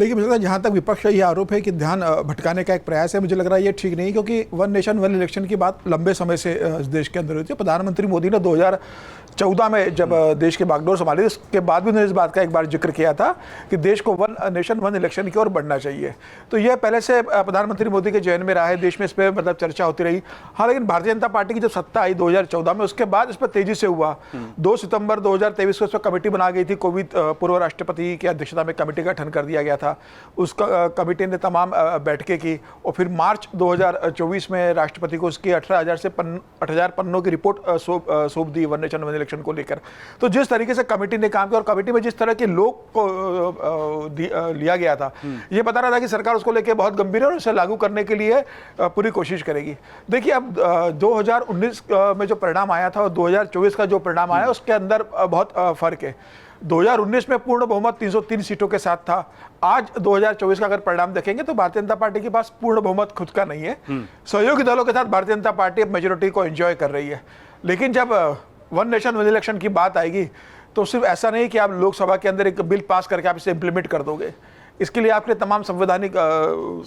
देखिए, मुझे लगता है जहाँ तक विपक्ष का ये आरोप है कि ध्यान भटकाने का एक प्रयास है, मुझे लग रहा है ये ठीक नहीं, क्योंकि वन नेशन वन इलेक्शन की बात लंबे समय से इस देश के अंदर होती है। प्रधानमंत्री मोदी ने 2014 में जब देश की बागडोर संभाली, उसके बाद भी उन्होंने इस बात का एक बार जिक्र किया था कि देश को वन नेशन वन इलेक्शन की ओर बढ़ना चाहिए। तो यह पहले से प्रधानमंत्री मोदी के जहन में रहा है, देश में इस पर मतलब चर्चा होती रही। हाँ, लेकिन भारतीय जनता पार्टी की जब सत्ता आई 2014 में, उसके बाद इस पर तेजी से हुआ। 2 सितंबर 2023 को इस पर कमेटी बना गई थी, कोविंद पूर्व राष्ट्रपति की अध्यक्षता में कमेटी का गठन कर दिया गया था। उस कमेटी ने तमाम बैठकें की और फिर मार्च 2024 में राष्ट्रपति को उसकी 18,000 पन्नों की रिपोर्ट सौंप दी वन नेशन वन इलेक्शन को लेकर। तो जिस तरीके से कमेटी ने काम किया और कमेटी में जिस तरह के लोग को लिया गया था, ये बता रहा था कि सरकार उसको लेकर बहुत गंभीर है और उसे लागू करने के लिए पूरी कोशिश करेगी। देखिए, अब 2019 में जो परिणाम आया था और 2024 का जो परिणाम आया, उसके अंदर बहुत फर्क है। 2019 में पूर्ण बहुमत 303 सीटों के साथ था। आज 2024 का अगर परिणाम देखेंगे तो भारतीय जनता पार्टी के पास पूर्ण बहुमत खुद का नहीं है। सहयोगी दलों के साथ भारतीय जनता पार्टी अब मेजोरिटी को एंजॉय कर रही है। लेकिन जब वन नेशन वन इलेक्शन की बात आएगी तो सिर्फ ऐसा नहीं कि आप लोकसभा के अंदर एक बिल पास करके आप इसे इंप्लीमेंट कर दोगे। इसके लिए आपके तमाम संवैधानिक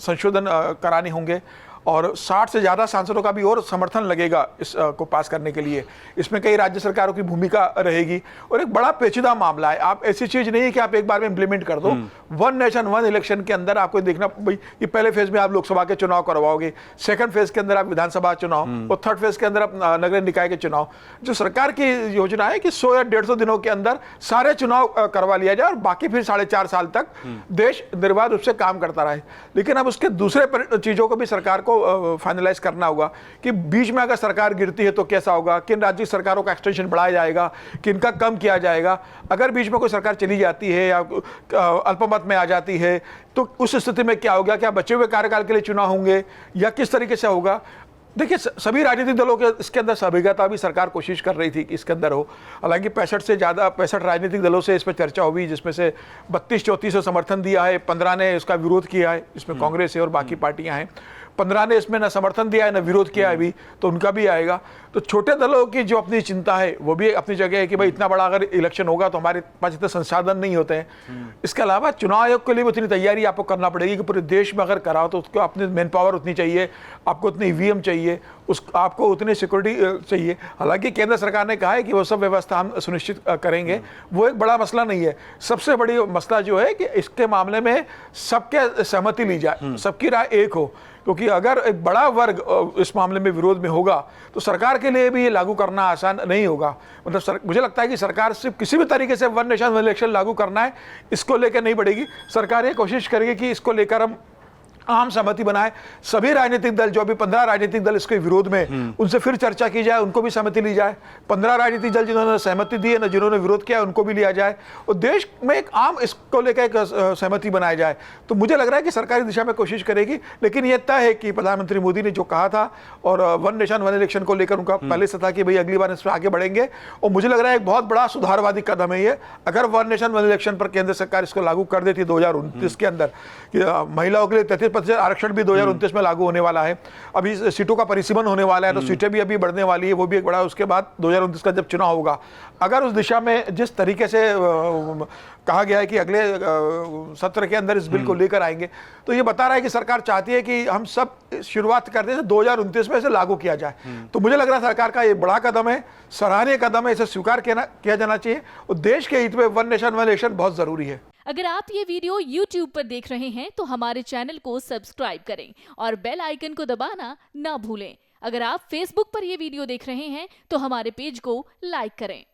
संशोधन कराने होंगे और 60 से ज़्यादा सांसदों का भी और समर्थन लगेगा इसको पास करने के लिए। इसमें कई राज्य सरकारों की भूमिका रहेगी और एक बड़ा पेचीदा मामला है। आप ऐसी चीज़ नहीं है कि आप एक बार में इंप्लीमेंट कर दो। वन नेशन वन इलेक्शन के अंदर आपको देखना भाई, ये पहले फेज में आप लोकसभा के चुनाव करवाओगे, सेकंड फेज के अंदर आप विधानसभा चुनाव और थर्ड फेज के अंदर आप नगर निकाय के चुनाव। जो सरकार की योजना है कि 100 या 150 दिनों के अंदर सारे चुनाव करवा लिया जाए और बाकी फिर 4.5 साल तक देश निर्बाध रूप से काम करता रहे। लेकिन अब उसके दूसरे चीज़ों को भी सरकार को फाइनलाइज करना होगा कि बीच में अगर सरकार गिरती है तो कैसा होगा, किन राज्य सरकारों का एक्सटेंशन बढ़ाया जाएगा, किनका कम किया जाएगा। अगर बीच में कोई सरकार चली जाती है या अल्पमत में आ जाती है तो उस स्थिति में क्या होगा, क्या बचे हुए कार्यकाल के लिए चुनाव होंगे या किस तरीके से होगा। देखिए, सभी राजनीतिक दलों के इसके अंदर सहभागिता भी सरकार कोशिश कर रही थी कि इसके अंदर हो। हालांकि 65 राजनीतिक दलों से इस पर चर्चा हुई, जिसमें से 32-34 से समर्थन दिया है, 15 ने इसका विरोध किया है। इसमें कांग्रेस है और बाकी पार्टियां हैं। 15 ने इसमें न समर्थन दिया है न विरोध किया है अभी, तो उनका भी आएगा। तो छोटे दलों की जो अपनी चिंता है वो भी अपनी जगह है कि भाई इतना बड़ा अगर इलेक्शन होगा तो हमारे पास इतने संसाधन नहीं होते हैं। इसके अलावा चुनाव आयोग के लिए भी उतनी तैयारी आपको करना पड़ेगी कि पूरे देश में अगर कराओ तो उसको अपनी मैन पावर उतनी चाहिए, आपको उतनी ईवीएम चाहिए, आपको उतनी सिक्योरिटी चाहिए। हालांकि केंद्र सरकार ने कहा है कि वो सब व्यवस्था हम सुनिश्चित करेंगे, वो एक बड़ा मसला नहीं है। सबसे बड़ी मसला जो है कि इसके मामले में सबके सहमति ली जाए, सबकी राय एक हो, क्योंकि अगर एक बड़ा वर्ग इस मामले में विरोध में होगा तो सरकार के लिए भी ये लागू करना आसान नहीं होगा। मतलब मुझे लगता है कि सरकार सिर्फ किसी भी तरीके से वन नेशन वन इलेक्शन लागू करना है इसको लेकर नहीं बढ़ेगी। सरकार ये कोशिश करेगी कि इसको लेकर हम आम सहमति बनाए। सभी राजनीतिक दल, जो भी 15 राजनीतिक दल इसके विरोध में, उनसे फिर चर्चा की जाए, उनको भी सहमति ली जाए। 15 राजनीतिक दल जिन्होंने सहमति दी है ना, जिन्होंने विरोध किया उनको भी लिया जाए और देश में एक आम इसको लेकर एक सहमति बनाई जाए। तो मुझे लग रहा है कि सरकारी दिशा में कोशिश करेगी। लेकिन यह तय है कि प्रधानमंत्री मोदी ने जो कहा था और वन नेशन वन इलेक्शन को लेकर उनका पहले से था कि भाई अगली बार इसमें आगे बढ़ेंगे और मुझे लग रहा है एक बहुत बड़ा सुधारवादी कदम है ये। अगर वन नेशन वन इलेक्शन पर केंद्र सरकार इसको लागू कर देती 2029 के अंदर, महिलाओं के लिए 33% आरक्षण भी 2029 में लागू होने वाला है। अभी सीटों का परिसीमन होने वाला है तो सीटें भी अभी बढ़ने वाली है, वो भी एक बड़ा। उसके बाद 2029 का जब चुनाव होगा, अगर उस दिशा में जिस तरीके से कहा गया है कि अगले सत्र के अंदर इस बिल को लेकर आएंगे, तो ये बता रहा है कि सरकार चाहती है कि हम सब शुरुआत करते हैं 2029 में इसे लागू किया जाए। तो मुझे लग रहा है सरकार का ये बड़ा कदम है, सराहनीय कदम है, इसे स्वीकार किया जाना चाहिए और देश के हित में वन नेशन वन इलेक्शन बहुत जरूरी है। अगर आप ये वीडियो YouTube पर देख रहे हैं तो हमारे चैनल को सब्सक्राइब करें और बेल आइकन को दबाना ना भूलें। अगर आप Facebook पर ये वीडियो देख रहे हैं तो हमारे पेज को लाइक करें।